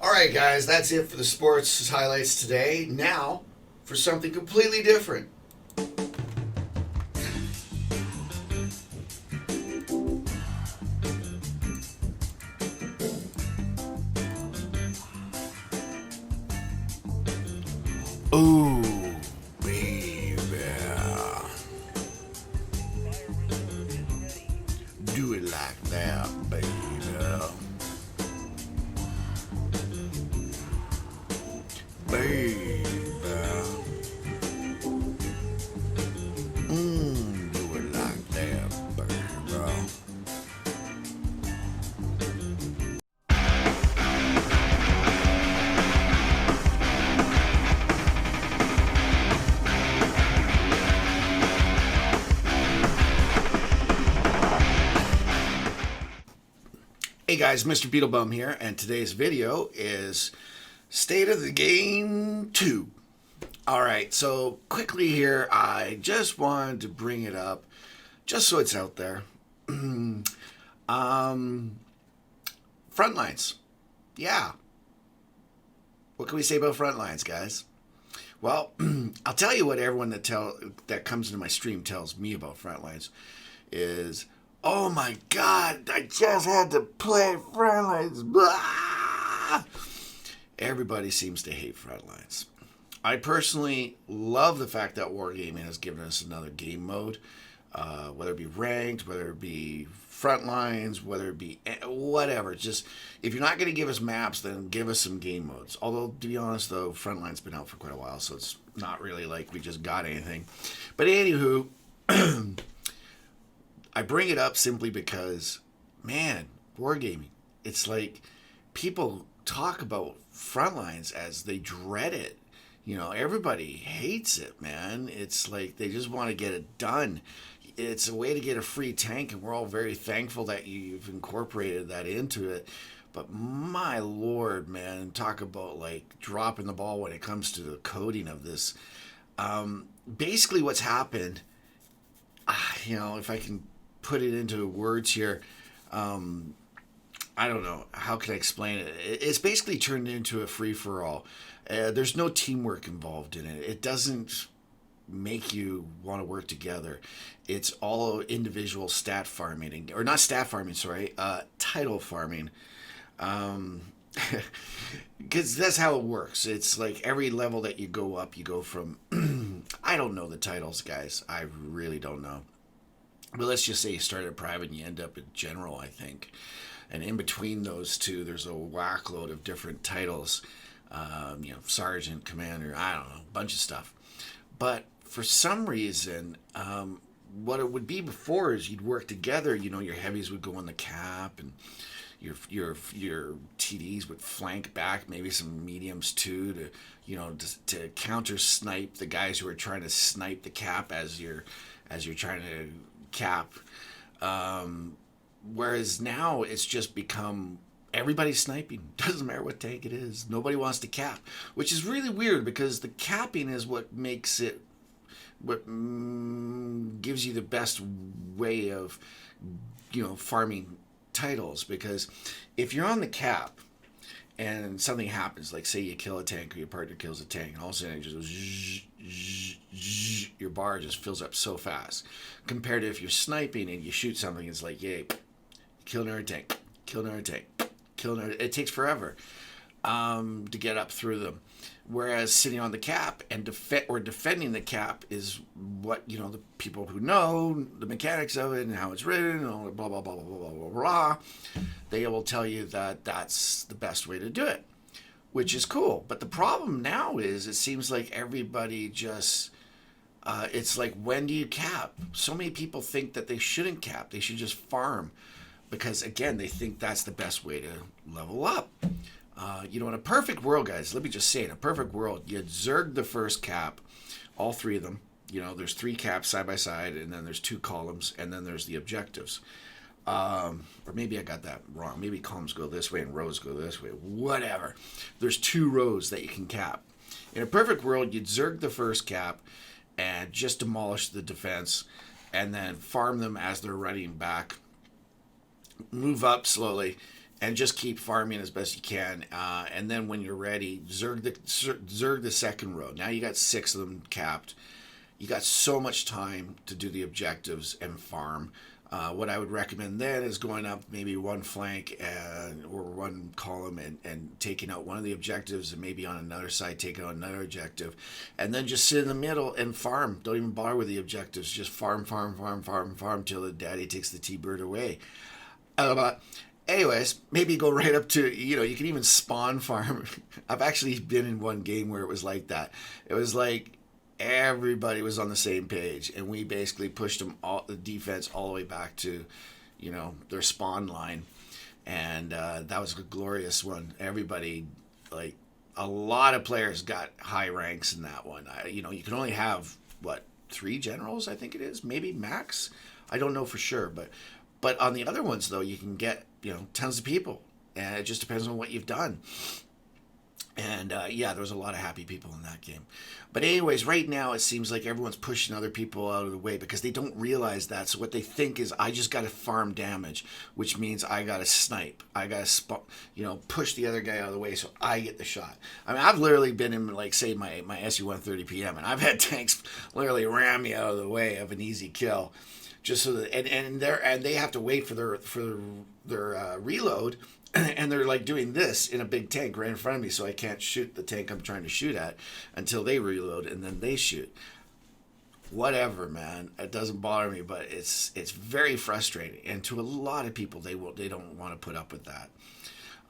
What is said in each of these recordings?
All right, guys, that's it for the sports highlights today. Now, for something completely different. Ooh, baby. Do it like that, baby. Baby. Do it like that, baby. Hey guys, Mr.BeetleBum here, and today's video is State of the Game 2. Alright, so quickly here, I just wanted to bring it up, just so it's out there. Frontlines. Yeah. What can we say about Frontlines, guys? Well, I'll tell you what everyone that comes into my stream tells me about Frontlines is, oh my God, I just had to play Frontlines. Blah! Everybody seems to hate Frontlines. I personally love the fact that Wargaming has given us another game mode, whether it be ranked, whether it be Frontlines, whether it be whatever. Just, if you're not going to give us maps, then give us some game modes. Although, to be honest, though, Frontline's been out for quite a while, so it's not really like we just got anything. But anywho, I bring it up simply because, man, Wargaming, it's like people talk about Frontlines as they dread it. You know, everybody hates it, man. It's like they just want to get it done. It's a way to get a free tank, and we're all very thankful that you've incorporated that into it. But my lord, man, talk about like dropping the ball when it comes to the coding of this. Basically what's happened, if I can put it into words here, I don't know, how can I explain it? It's basically turned into a free-for-all. There's no teamwork involved in it. It doesn't make you want to work together. It's all individual stat farming, or not stat farming, sorry, title farming. Because that's how it works. It's like every level that you go up, you go from, I don't know the titles, guys. I really don't know. But let's just say you start at private and you end up at general, I think. And in between those two, there's a whackload of different titles. Sergeant, commander, I don't know, a bunch of stuff. But for some reason, what it would be before is you'd work together. You know, your heavies would go on the cap, and your TDs would flank back, maybe some mediums too, to counter snipe the guys who are trying to snipe the cap as you're trying to cap. Whereas now it's just become everybody's sniping. Doesn't matter what tank it is. Nobody wants to cap, which is really weird because the capping is what makes it, gives you the best way of, farming titles. Because if you're on the cap and something happens, like say you kill a tank or your partner kills a tank, and all of a sudden it just goes zzz, zzz, zzz, your bar just fills up so fast. Compared to if you're sniping and you shoot something, it's like, yay, kill another tank, kill another tank, kill another. It takes forever to get up through them. Whereas sitting on the cap and defending the cap is what, the people who know the mechanics of it and how it's written, and all blah, blah, blah, blah, blah, blah, blah, they will tell you that that's the best way to do it, which is cool. But the problem now is it seems like everybody just, it's like, when do you cap? So many people think that they shouldn't cap. They should just farm because, again, they think that's the best way to level up. In a perfect world, guys, let me just say, in a perfect world, you'd zerg the first cap, all three of them. There's three caps side by side, and then there's two columns, and then there's the objectives. Or maybe I got that wrong. Maybe columns go this way and rows go this way. Whatever. There's two rows that you can cap. In a perfect world, you'd zerg the first cap and just demolish the defense, and then farm them as they're running back. Move up slowly, and just keep farming as best you can. And then when you're ready, zerg the second row. Now you got 6 of them capped. You got so much time to do the objectives and farm. What I would recommend then is going up maybe one flank or one column and taking out one of the objectives, and maybe on another side taking out another objective, and then just sit in the middle and farm. Don't even bother with the objectives. Just farm till the daddy takes the T-bird away. Anyways, maybe go right up to, you can even spawn farm. I've actually been in one game where it was like that. It was like everybody was on the same page, and we basically pushed them the defense all the way back to, their spawn line, and that was a glorious one. Everybody, like, a lot of players got high ranks in that one. You can only have 3 generals, I think it is, maybe max. I don't know for sure, but on the other ones though, you can get tons of people, and it just depends on what you've done. And there was a lot of happy people in that game. But anyways, right now it seems like everyone's pushing other people out of the way because they don't realize that. So what they think is, I just got to farm damage, which means I got to snipe. I got to push the other guy out of the way so I get the shot. I mean, I've literally been in, like, say, my SU-130 PM, and I've had tanks literally ram me out of the way of an easy kill, just so that and they have to wait for their reload. And they're like doing this in a big tank right in front of me, so I can't shoot the tank I'm trying to shoot at until they reload, and then they shoot. Whatever, man. It doesn't bother me, but it's very frustrating. And to a lot of people, they don't want to put up with that.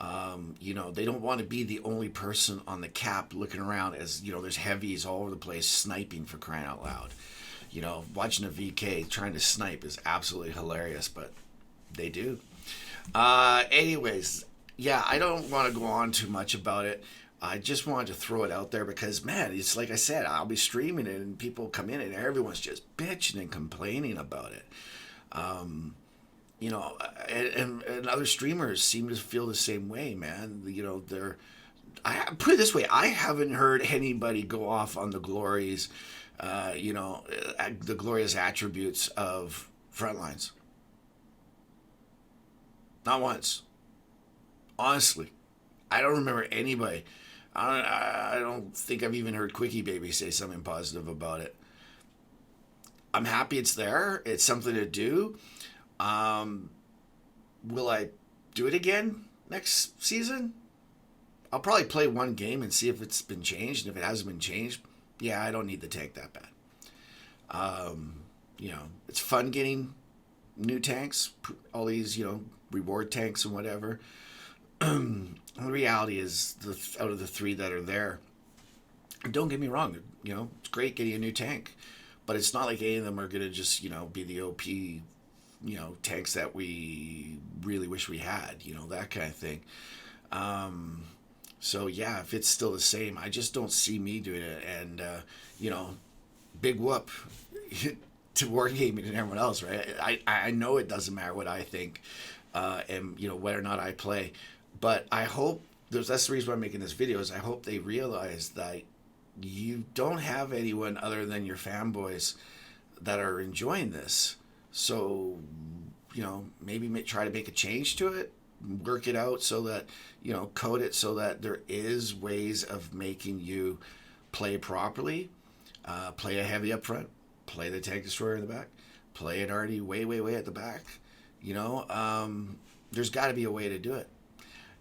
They don't want to be the only person on the cap looking around as, there's heavies all over the place sniping, for crying out loud. Watching a VK trying to snipe is absolutely hilarious, but they do. Anyways, I don't want to go on too much about it. I just wanted to throw it out there because, man, it's like I said, I'll be streaming it and people come in and everyone's just bitching and complaining about it. And other streamers seem to feel the same way, man. I put it this way, I haven't heard anybody go off on the glories, the glorious attributes of Frontlines. Not once. Honestly, I don't remember anybody. I don't think I've even heard Quickie Baby say something positive about it. I'm happy it's there. It's something to do. Will I do it again next season? I'll probably play one game and see if it's been changed. And if it hasn't been changed, I don't need the tank that bad. It's fun getting new tanks, all these, reward tanks and whatever. The reality is, out of the 3 that are there, don't get me wrong, it's great getting a new tank, but it's not like any of them are going to just, be the OP, tanks that we really wish we had, that kind of thing. So if it's still the same, I just don't see me doing it. And, big whoop to Wargaming and everyone else, right? I know it doesn't matter what I think, and whether or not I play, but I hope that's the reason why I'm making this video, is I hope they realize that you don't have anyone other than your fanboys that are enjoying this. So maybe try to make a change to it, work it out so that code it so that there is ways of making you play properly, play a heavy up front, play the tank destroyer in the back, play an arty way at the back. There's got to be a way to do it.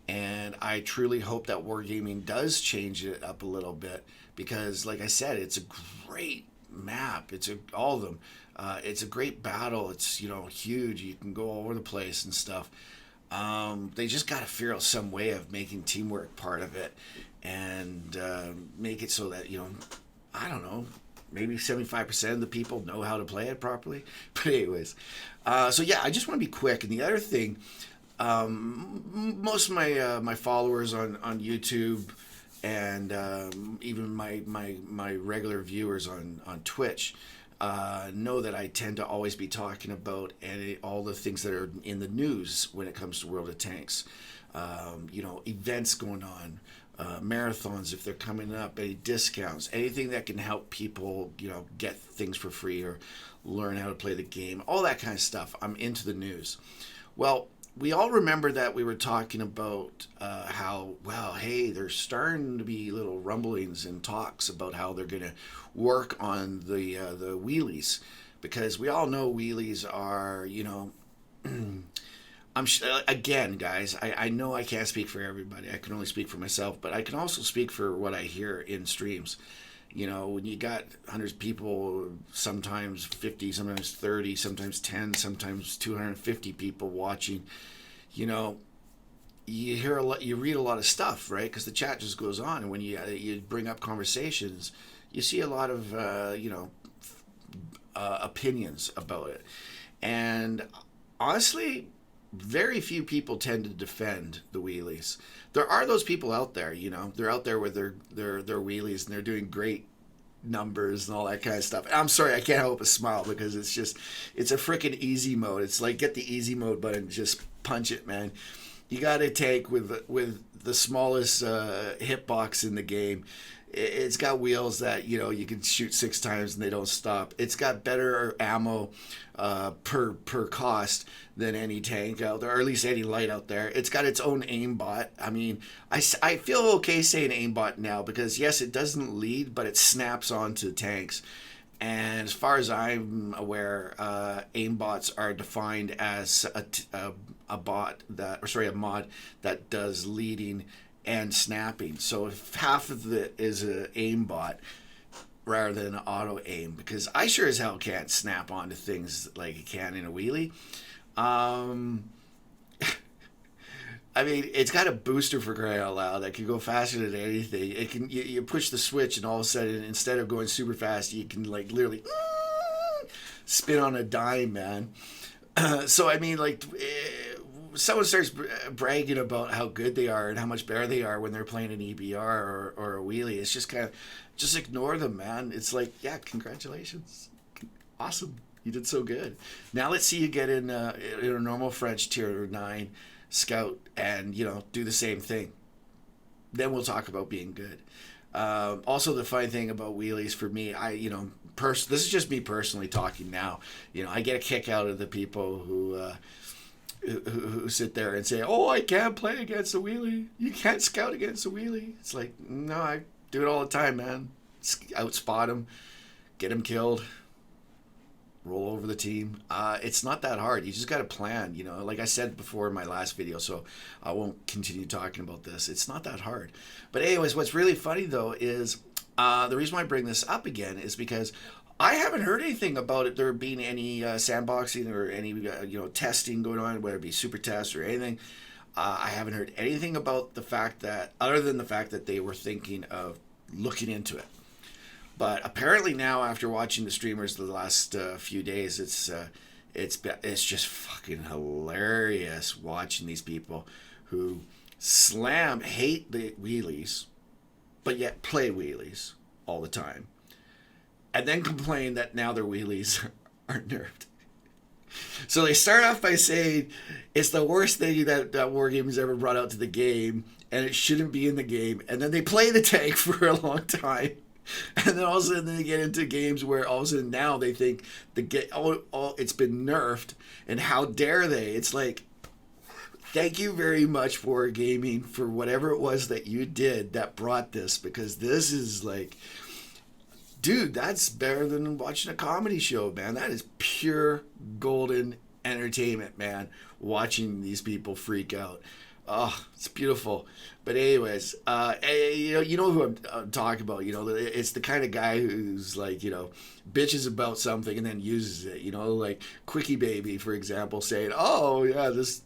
And I truly hope that Wargaming does change it up a little bit, because, like I said, it's a great map. All of them. It's a great battle. It's, huge. You can go all over the place and stuff. They just got to figure out some way of making teamwork part of it, and make it so that, I don't know, maybe 75% of the people know how to play it properly. But anyways, I just want to be quick. And the other thing, most of my followers on YouTube, and even my regular viewers on Twitch, know that I tend to always be talking about all the things that are in the news when it comes to World of Tanks. Events going on, marathons if they're coming up, any discounts, anything that can help people, get things for free or learn how to play the game, all that kind of stuff. I'm into the news. Well, we all remember that we were talking about how, well, hey, there's starting to be little rumblings and talks about how they're going to work on the wheelies, because we all know wheelies are, again, guys, I know I can't speak for everybody. I can only speak for myself, but I can also speak for what I hear in streams. When you got hundreds of people, sometimes 50, sometimes 30, sometimes 10, sometimes 250 people watching, you know, you hear a lot, you read a lot of stuff, right? Because the chat just goes on, and when you bring up conversations, you see a lot of opinions about it, and honestly, very few people tend to defend the wheelies. There are those people out there, they're out there with their wheelies, and they're doing great numbers and all that kind of stuff. And I'm sorry, I can't help but smile, because it's a freaking easy mode. It's like, get the easy mode button, just punch it, man. You got to take with the smallest hitbox in the game. It's got wheels that you can shoot 6 times and they don't stop. It's got better ammo per cost than any tank out there, or at least any light out there. It's got its own aimbot. I mean, I feel okay saying aimbot now, because yes, it doesn't lead, but it snaps onto tanks. And as far as I'm aware, aimbots are defined as a mod that does leading and snapping. So if half of it is an aimbot rather than an auto aim, because I sure as hell can't snap onto things like it can in a wheelie. I mean, it's got a booster, for crying out loud, that can go faster than anything. It can you push the switch, and all of a sudden, instead of going super fast, you can like literally spin on a dime, man. So I mean, like, someone starts bragging about how good they are and how much better they are when they're playing an EBR or a wheelie. It's just kind of, just ignore them, man. It's like, yeah, congratulations, awesome, you did so good. Now let's see you get in a normal French tier 9 scout and do the same thing. Then we'll talk about being good. Also, the funny thing about wheelies for me, this is just me personally talking now. I get a kick out of the people who sit there and say, "Oh, I can't play against a wheelie. You can't scout against a wheelie." It's like, no, I do it all the time, man. Outspot them, get them killed, roll over the team. It's not that hard. You just got to plan, like I said before in my last video, so I won't continue talking about this. It's not that hard. But anyways, what's really funny though is the reason why I bring this up again is because I haven't heard anything about it there being any sandboxing or any testing going on, whether it be super tests or anything. I haven't heard anything about the fact that, other than the fact that they were thinking of looking into it. But apparently now, after watching the streamers the last few days, it's just fucking hilarious watching these people who hate the wheelies, but yet play wheelies all the time, and then complain that now their wheelies are nerfed. So they start off by saying it's the worst thing that Wargames ever brought out to the game, and it shouldn't be in the game. And then they play the tank for a long time. And then all of a sudden they get into games where all of a sudden now they think it's been nerfed, and how dare they? It's like, thank you very much for gaming for whatever it was that you did that brought this, because this is like, dude, that's better than watching a comedy show, man. That is pure golden entertainment, man. Watching these people freak out. Oh, it's beautiful. But anyways, you know who I'm talking about. It's the kind of guy who's like, bitches about something and then uses it. Like Quickie Baby, for example, saying, "Oh yeah, this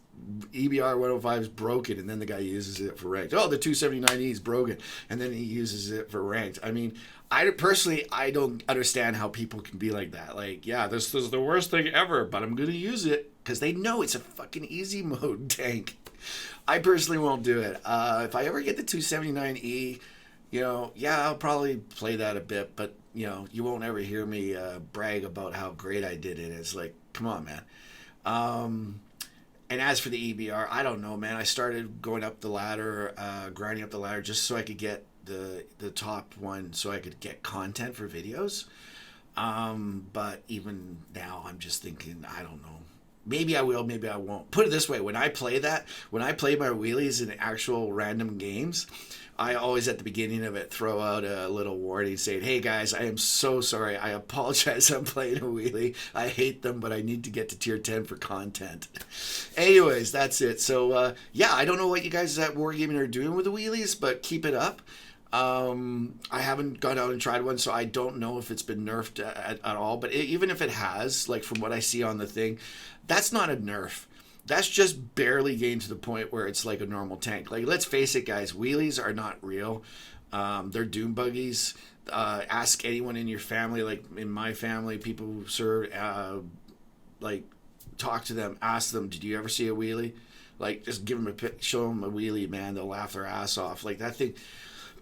EBR 105 is broken," and then the guy uses it for ranked. "Oh, the 279E is broken," and then he uses it for ranked. I mean, I don't understand how people can be like that. Like, yeah, this is the worst thing ever, but I'm gonna use it because they know it's a fucking easy mode tank. I personally won't do it. If I ever get the 279E, I'll probably play that a bit, but you won't ever hear me brag about how great I did it. It's like, come on, man. And as for the EBR, I don't know, man. I started going up the ladder, grinding up the ladder, just so I could get the top one, so I could get content for videos. But even now, I'm just thinking, I don't know. Maybe I will, maybe I won't. Put it this way, when I play my wheelies in actual random games, I always at the beginning of it throw out a little warning saying, hey guys, I am so sorry. I apologize. I'm playing a wheelie. I hate them, but I need to get to tier 10 for content. Anyways, that's it. So, yeah, I don't know what you guys at Wargaming are doing with the wheelies, but keep it up. I haven't gone out and tried one, so I don't know if it's been nerfed at all. But even if it has, like from what I see on the thing, that's not a nerf. That's just barely getting to the point where it's like a normal tank. Like, let's face it, guys, wheelies are not real. They're doom buggies. Ask anyone in your family, like in my family, people who serve, like, talk to them, ask them, did you ever see a wheelie? Like, just give them show them a wheelie, man. They'll laugh their ass off. Like, that thing,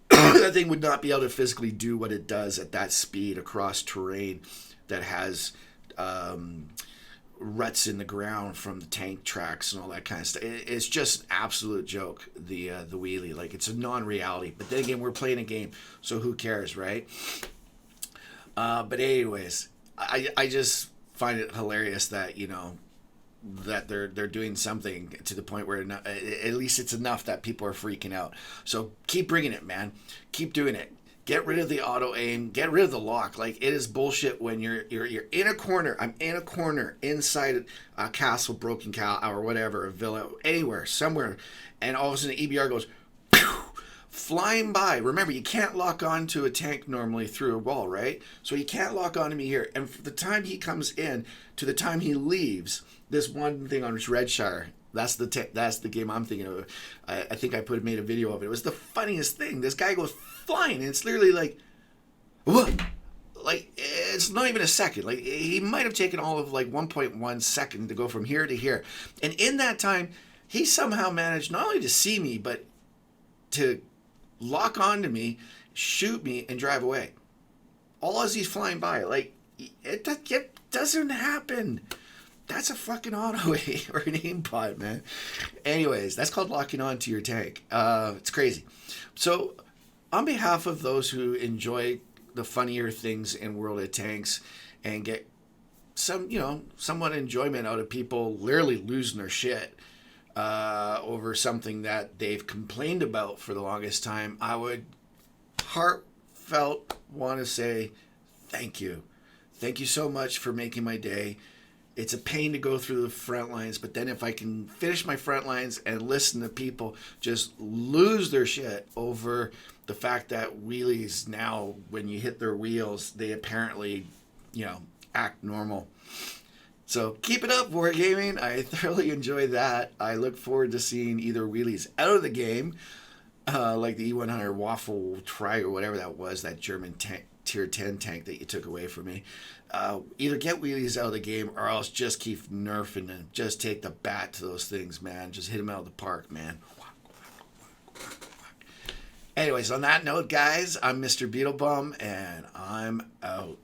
that thing would not be able to physically do what it does at that speed across terrain that has ruts in the ground from the tank tracks and all that kind of stuff. It's just an absolute joke, the wheelie. Like, it's a non-reality. But then again, we're playing a game, so who cares, right? But anyways, I just find it hilarious that, you know, that they're doing something to the point where at least it's enough that people are freaking out. So keep bringing it, man. Keep doing it. Get rid of the auto aim. Get rid of the lock. Like, it is bullshit when you're in a corner. I'm in a corner inside a castle, broken cow, or whatever, a villa, anywhere, somewhere, and all of a sudden the EBR goes pew, flying by. Remember, you can't lock onto a tank normally through a wall, right? So you can't lock onto me here. And from the time he comes in to the time he leaves, this one thing on Redshire, that's the game I'm thinking of. I think I made a video of it. It was the funniest thing. This guy goes flying, and it's literally like, what? Like, it's not even a second. Like, he might have taken all of like 1.1 second to go from here to here. And in that time, he somehow managed not only to see me, but to lock onto me, shoot me, and drive away. All as he's flying by. Like, it doesn't happen. That's a fucking auto aim or an aim pod, man. Anyways, that's called locking on to your tank. It's crazy. So, on behalf of those who enjoy the funnier things in World of Tanks and get some, you know, somewhat enjoyment out of people literally losing their shit over something that they've complained about for the longest time, I would heartfelt want to say thank you. Thank you so much for making my day. It's a pain to go through the Frontlines, but then if I can finish my Frontlines and listen to people just lose their shit over the fact that wheelies now, when you hit their wheels, they apparently, you know, act normal. So keep it up, Wargaming. I thoroughly enjoy that. I look forward to seeing either wheelies out of the game, like the E100 Waffle Tri or whatever that was, that German tank, tier 10 tank that you took away from me. Either get wheelies out of the game or else just keep nerfing them. Just take the bat to those things, man. Just hit them out of the park, man. Anyways, on that note, guys, I'm Mr. BeetleBum, and I'm out.